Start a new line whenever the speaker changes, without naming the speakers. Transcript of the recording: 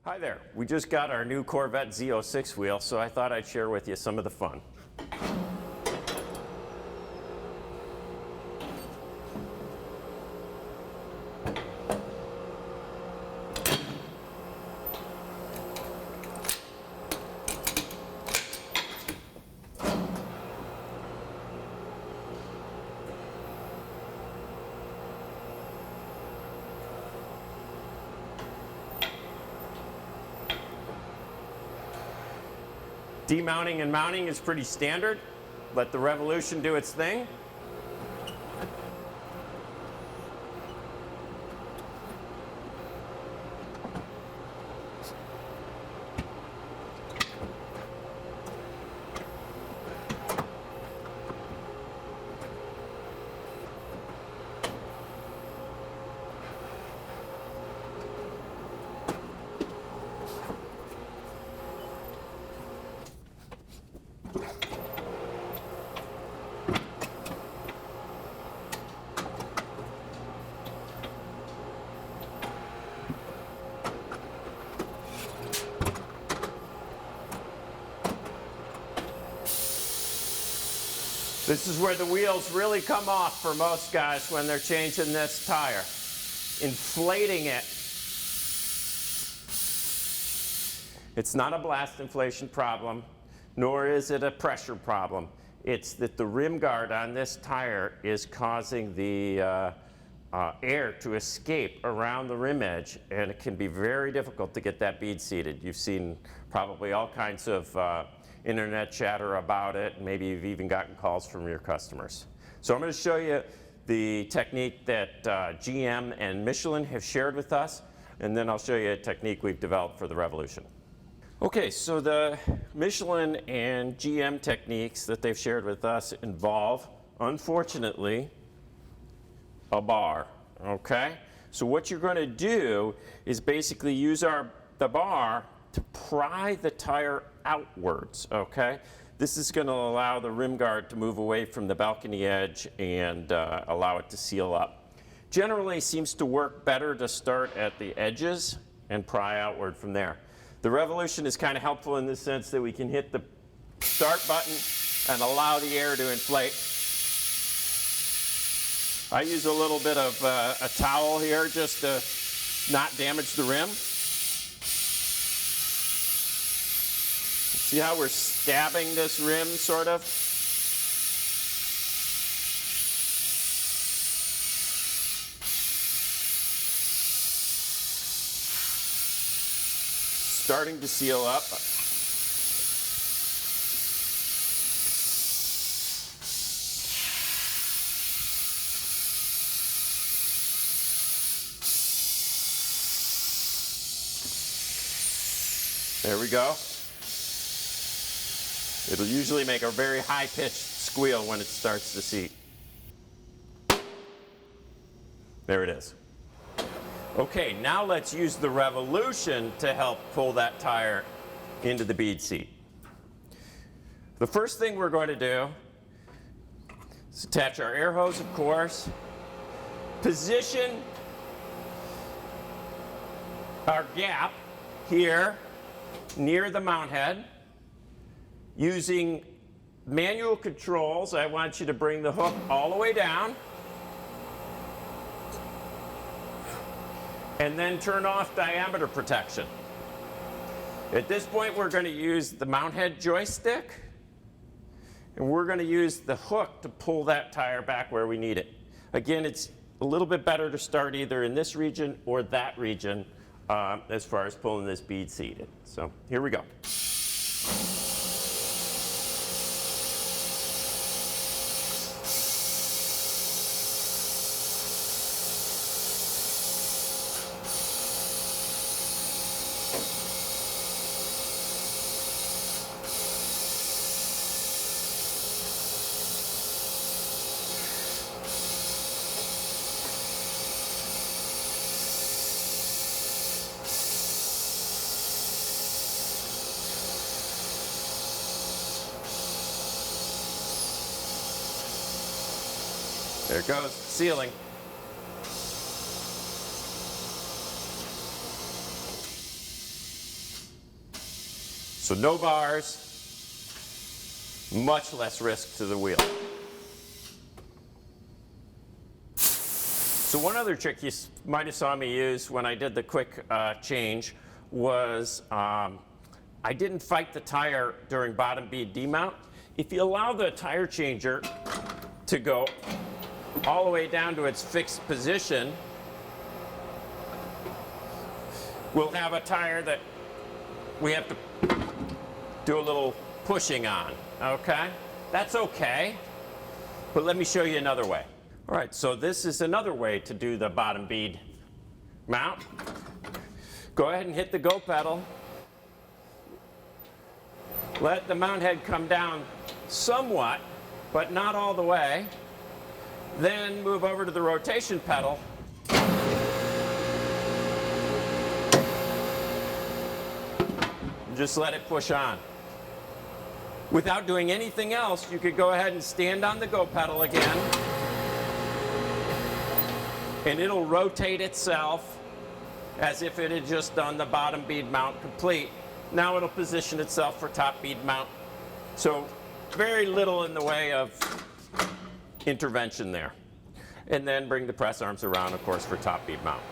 Hi there. We just got our new Corvette Z06 wheel, so I thought I'd share with you some of the fun. Demounting and mounting is pretty standard. Let the revolution do its thing. This is where the wheels really come off for most guys when they're changing this tire. Inflating it. It's not a blast inflation problem, nor is it a pressure problem. It's that the rim guard on this tire is causing the air to escape around the rim edge, and it can be very difficult to get that bead seated. You've seen probably all kinds of internet chatter about it. Maybe you've even gotten calls from your customers. So I'm going to show you the technique that GM and Michelin have shared with us, and then I'll show you a technique we've developed for the Revolution. Okay, so the Michelin and GM techniques that they've shared with us involve, unfortunately, a bar. Okay? So what you're going to do is basically use the bar to pry the tire outwards, okay? This is going to allow the rim guard to move away from the balcony edge and allow it to seal up. Generally seems to work better to start at the edges and pry outward from there. The Revolution is kind of helpful in the sense that we can hit the start button and allow the air to inflate. I use a little bit of a towel here just to not damage the rim. See how we're stabbing this rim, sort of? Starting to seal up. There we go. It'll usually make a very high-pitched squeal when it starts to seat. There it is. Okay, now let's use the Revolution to help pull that tire into the bead seat. The first thing we're going to do is attach our air hose, of course, position our gap here near the mount head. Using manual controls, I want you to bring the hook all the way down and then turn off diameter protection. At this point, we're going to use the mount head joystick, and we're going to use the hook to pull that tire back where we need it. Again, it's a little bit better to start either in this region or that region as far as pulling this bead seated. So here we go. There it goes, sealing. So no bars, much less risk to the wheel. So one other trick you might have saw me use when I did the quick change was I didn't fight the tire during bottom bead demount. If you allow the tire changer to go all the way down to its fixed position, we'll have a tire that we have to do a little pushing on, okay? That's okay, but let me show you another way. All right, so this is another way to do the bottom bead mount. Go ahead and hit the go pedal. Let the mount head come down somewhat, but not all the way. Then move over to the rotation pedal. Just let it push on. Without doing anything else, you could go ahead and stand on the go pedal again, and it'll rotate itself as if it had just done the bottom bead mount complete. Now it'll position itself for top bead mount. So very little in the way of intervention there. And then bring the press arms around, of course, for top bead mount.